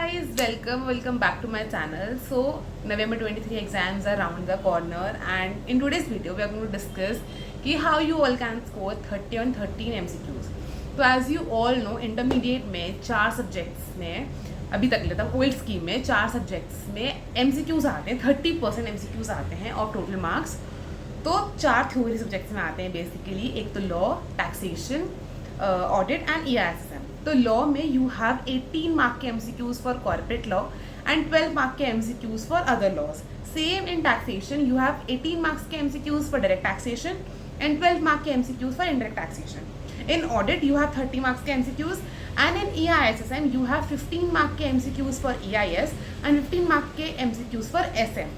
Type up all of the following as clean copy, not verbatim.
guys, welcome back to my channel. So November 23 exams are around the corner, and in today's video we are going to discuss कि how you all can score 30 on 13 MCQs. तो as you all know, intermediate में 4 subjects में अभी तक लेता हूँ, old scheme में 4 subjects में MCQs आते हैं, 30% MCQs आते हैं और टोटल मार्क्स तो 4 थ्योरी सब्जेक्ट्स में आते हैं बेसिकली. एक तो law, taxation, audit and EISM. तो लॉ में यू हैव 18 मार्क के MCQs for corporate law and 12 mark के MCQs for other laws. Same in taxation you have 18 marks के MCQs for direct taxation and 12 mark के MCQs for indirect taxation. In audit you have 30 marks के MCQs and in EISM you have 15 mark के MCQs for EIS and 15 mark के MCQs for SM.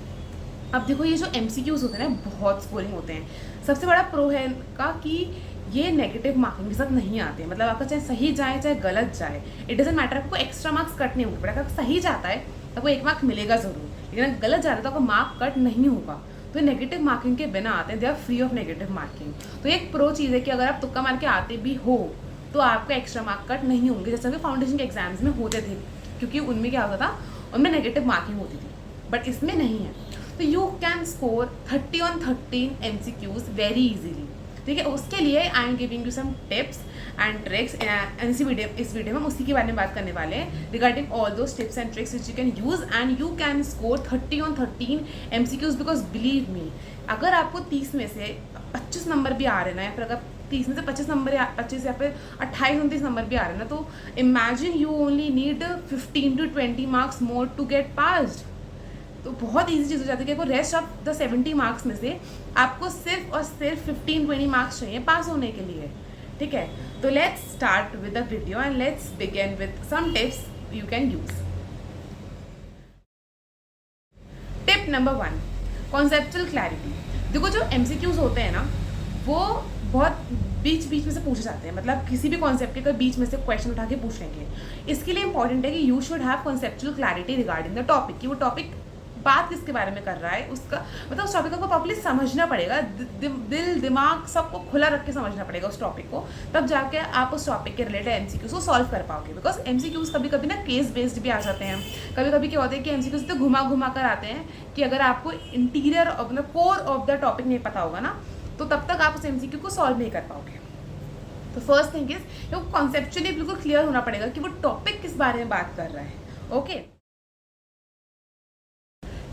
अब देखो ये जो MCQs होते हैं ना बहुत स्कोरिंग होते हैं. सबसे बड़ा प्रो है इनका कि ये नेगेटिव मार्किंग के साथ नहीं आते हैं. मतलब आपका चाहे सही जाए चाहे गलत जाए, इट डजंट मैटर, आपको एक्स्ट्रा मार्क्स कट नहीं होंगे. बट अगर सही जाता है तो आपको 1 मार्क मिलेगा ज़रूर, लेकिन अगर गलत जा रहा है तो आपको मार्क कट नहीं होगा. तो नेगेटिव मार्किंग के बिना आते हैं, they are free of negative marking. तो एक प्रो चीज़ है कि अगर आप तुक्का मार के आते भी हो तो आपका एक्स्ट्रा मार्क कट नहीं होंगे जैसा कि फाउंडेशन के एग्जाम्स में होते थे, क्योंकि उनमें क्या होता था, उनमें नेगेटिव मार्किंग होती थी, बट इसमें नहीं है. तो you can score 30 on 13 MCQs very easily. ठीक है, उसके लिए I am giving you some tips and tricks. इस वीडियो में हम उसी के बारे में बात करने वाले हैं regarding all those tips and tricks which you can use and you can score 30 on 13 MCQs. Because believe me, अगर आपको 30 में से 25 नंबर भी आ रहे ना, या फिर अगर 30 में से 25 नंबर या 25 या फिर 28-29 नंबर भी आ रहे ना, तो imagine you only need 15 to 20 marks more to get passed. तो बहुत ईजी चीज़ हो जाती है कि रेस्ट ऑफ द 70 मार्क्स में से आपको सिर्फ और सिर्फ 15-20 मार्क्स चाहिए पास होने के लिए. ठीक है, तो let's start with the video and let's begin with some tips you can use. Tip number 1, conceptual clarity. देखो जो MCQs होते हैं ना, वो बहुत बीच में से पूछे जाते हैं. मतलब किसी भी कॉन्सेप्ट के बीच में से क्वेश्चन उठा के पूछ लेंगे. इसके लिए इंपॉर्टेंट है कि you should have conceptual clarity regarding the topic, कि वो टॉपिक बात किसके बारे में कर रहा है, उसका मतलब उस टॉपिक को प्रॉपर्ली समझना पड़ेगा. दिल दिमाग सबको खुला रख के समझना पड़ेगा उस टॉपिक को, तब जाके आप उस टॉपिक के रिलेटेड MCQs को सॉल्व कर पाओगे. बिकॉज MCQs कभी कभी ना केस बेस्ड भी आ जाते हैं. कभी कभी क्या होता है कि MCQs तो घुमा कर आते हैं कि अगर आपको इंटीरियर मतलब कोर ऑफ द टॉपिक नहीं पता होगा ना, तो तब तक आप उस MCQ को सॉल्व नहीं कर पाओगे. तो फर्स्ट थिंग इज वो कॉन्सेप्चुअली बिल्कुल क्लियर होना पड़ेगा कि वो टॉपिक किस बारे में बात कर रहा है. Okay.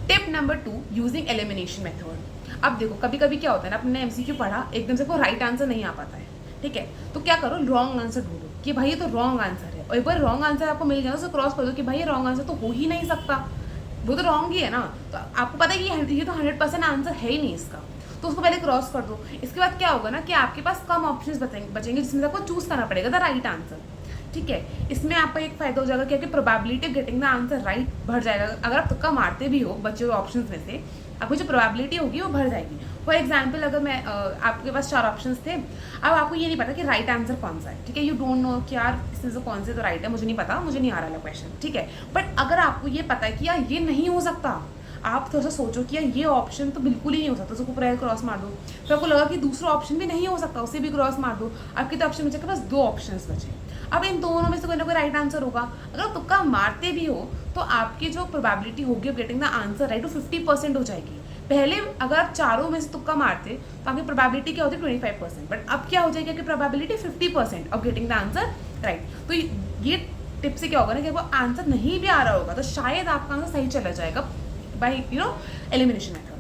Tip number 2, using elimination method. अब देखो कभी कभी क्या होता है ना, अपने MCQ पढ़ा, एकदम से कोई राइट आंसर नहीं आ पाता है. ठीक है, तो क्या करो, रॉन्ग आंसर ढूंढो कि भाई ये तो रॉन्ग आंसर है. और एक बार रॉन्ग आंसर आपको मिल गया ना, उसे क्रॉस कर दो कि भाई ये रॉन्ग आंसर तो हो ही नहीं सकता, वो तो रॉन्ग ही है ना. तो आपको पता है कि ये तो 100% आंसर है ही नहीं इसका, तो उसको पहले क्रॉस कर दो. इसके बाद क्या होगा ना कि आपके पास कम ऑप्शंस बचेंगे जिसमें आपको चूज करना पड़ेगा द राइट आंसर. ठीक है, इसमें आपका एक फायदा हो जाएगा कि आपकी probability of getting the answer right बढ़ जाएगा. अगर आप तुक्का मारते भी हो बचे हुए ऑप्शंस में से, आपकी जो प्रोबेबिलिटी होगी वो बढ़ जाएगी. फॉर एग्जांपल, अगर मैं आपके पास 4 ऑप्शंस थे, अब आपको ये नहीं पता कि राइट आंसर कौन सा है. ठीक है, यू डोंट नो कि यार इसमें से कौन से तो राइट है, मुझे नहीं पता, मुझे नहीं आ रहा क्वेश्चन. ठीक है, बट अगर आपको ये पता है कि यार ये नहीं हो सकता, आप थोड़ा सा सोचो कि यार ये ऑप्शन तो बिल्कुल ही नहीं हो सकता, उसको पूरा क्रॉस मार दो. फिर आपको लगा कि दूसरा ऑप्शन भी नहीं हो सकता, उसे भी क्रॉस मार दो. आपके तो ऑप्शन बचे के पास 2 ऑप्शंस बचे. अब इन दोनों में से कोई ना कोई राइट आंसर होगा. अगर तुक्का मारते भी हो तो आपकी जो प्रोबेबिलिटी होगी of getting the answer right वो 50% हो जाएगी. पहले अगर आप चारों में से तुक्का मारते तो आपकी प्रोबेबिलिटी क्या होती है 25%, बट अब क्या हो जाएगी आपकी probability 50% of getting the answer right. तो ये टिप से क्या होगा ना कि वो आंसर नहीं भी आ रहा होगा तो शायद आपका आंसर सही चला जाएगा by elimination method.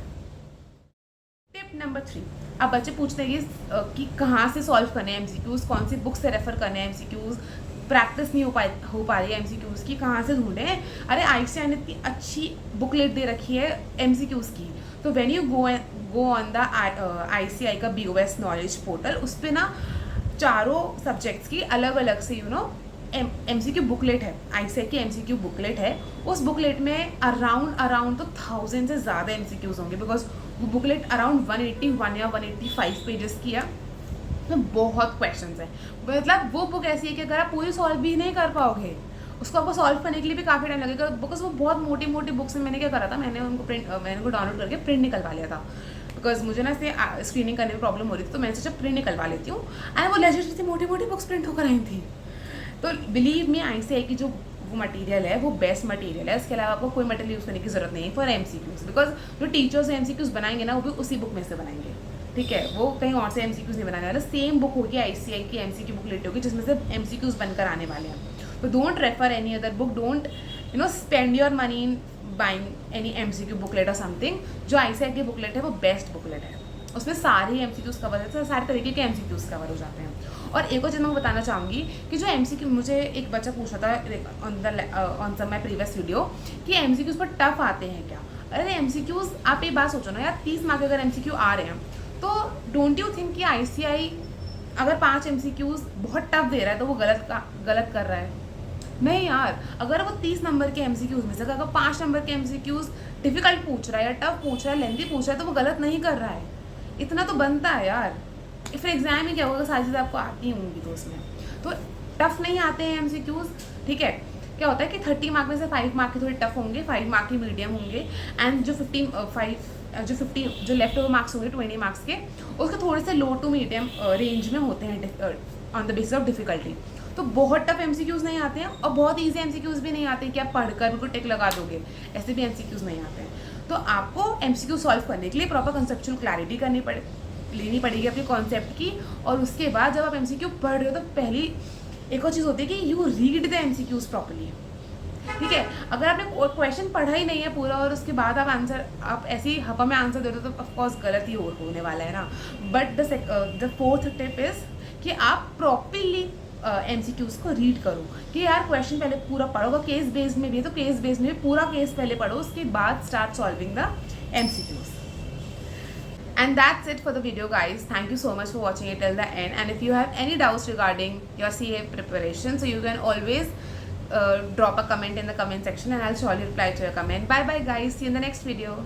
Tip number 3, अब बच्चे पूछते हैं कि कहाँ से सॉल्व करने हैं MCQs, कौन सी बुक से रेफर करने हैं MCQs, प्रैक्टिस नहीं हो पा रही है MCQs की, कहाँ से ढूंढें. अरे ICSI ने इतनी अच्छी बुकलेट दे रखी है MCQs की. तो when you go on the ICSI का BOS नॉलेज पोर्टल, उस पर ना चारों सब्जेक्ट्स की अलग अलग से MCQ बुकलेट है. ICSI की MCQ बुकलेट है. उस बुकलेट में अराउंड तो 1000 से ज़्यादा MCQs होंगे. बिकॉज वो बुकलेट अराउंड 181 या 185 पेजेस की है. तो बहुत क्वेश्चंस हैं. मतलब वो बुक ऐसी है कि अगर आप पूरी सॉल्व भी नहीं कर पाओगे, उसको आपको सॉल्व करने के लिए भी काफ़ी टाइम लगेगा. बिकॉज वो बहुत मोटी बुक्स में. मैंने क्या करा था, मैंने उनको डाउनलोड करके प्रिंट निकलवा लिया था. बिकॉज मुझे ना इसे स्क्रीनिंग करने में प्रॉब्लम हो रही थी, तो मैंने सोचा प्रिंट निकलवा लेती हूँ. एंड वो लेजिट से मोटी बुक्स प्रिंट होकर आई थी. तो बिलीव मी, ICSI की जो आपको मटेरियल है वो बेस्ट मटेरियल है, इसके अलावा आपको कोई मटेरियल यूज़ करने की जरूरत नहीं है फॉर MCQs, बिकॉज जो टीचर्स MCQs बनाएंगे ना वो भी उसी बुक में से बनाएंगे, ठीक है, वो कहीं और से MCQs नहीं बनाने वाले, सेम बुक होगी ICI की MCQ बुक लेट होगी जिसमें से MCQs बनकर आने वाले हैं। तो don't refer any other book, don't spend your money in buying any MCQ booklet और समथिंग। जो ICI की बुकलेट है वो बेस्ट बुकलेट है, उसमें सारे MCQs कवर होते हैं, सारे तरीके के MCQs कवर हो जाते हैं। और एक और चीज़ मैं बताना चाहूँगी कि जो MCQ, मुझे एक बच्चा पूछा था ऑन माई प्रीवियस वीडियो कि MCQs पर टफ आते हैं क्या। अरे MCQs, आप एक बात सोचो ना यार, 30 मार्क अगर MCQ आ रहे हैं तो डोंट यू थिंक कि ICI अगर 5 MCQs बहुत टफ दे रहा है तो वो गलत कर रहा है? नहीं यार, अगर वो 30 नंबर के MCQs में से अगर 5 नंबर के MCQs डिफिकल्ट पूछ रहा है या टफ पूछ रहा है, लेंथी पूछ रहा है, तो वो गलत नहीं कर रहा है। इतना तो बनता है यार। फिर एग्जाम ही क्या होगा, सारी चीज़ें आपको आती होंगी तो उसमें तो टफ नहीं आते हैं MCQs, ठीक है। क्या होता है कि 30 मार्क में से 5 मार्क के थोड़े टफ होंगे, 5 मार्क के मीडियम होंगे, एंड जो 50 जो लेफ्ट ओवर मार्क्स होंगे 20 मार्क्स के, उसके थोड़े से लो टू मीडियम रेंज में होते हैं on the basis of difficulty. तो बहुत टफ MCQs नहीं आते हैं और बहुत ईजी MCQs भी नहीं आते कि आप पढ़कर बिल्कुल टिक लगा दोगे, ऐसे भी MCQs नहीं आते हैं। तो आपको MCQ सॉल्व करने के लिए प्रॉपर कंसेप्चुअल क्लैरिटी लेनी पड़ेगी अपने कॉन्सेप्ट की, और उसके बाद जब आप MCQ पढ़ रहे हो तो पहली एक और चीज़ होती है कि you read the MCQs properly, ठीक है। अगर आपने क्वेश्चन पढ़ा ही नहीं है पूरा और उसके बाद आप ऐसे ही हवा में आंसर दे दो तो ऑफकोर्स गलत ही होने वाला है ना। But the fourth tip is कि आप प्रॉपरली MCQs को रीड करो कि यार क्वेश्चन पहले पूरा पढ़ो, केस बेस्ड में भी है तो केस बेस्ड में भी पूरा केस पहले पढ़ो, उसके बाद start solving the MCQs. And that's it for the video, guys. Thank you so much for watching it till the end, and if you have any doubts regarding your CA preparation, so you can always drop a comment in the comment section and I'll surely reply to your comment. Bye bye guys, see you in the next video.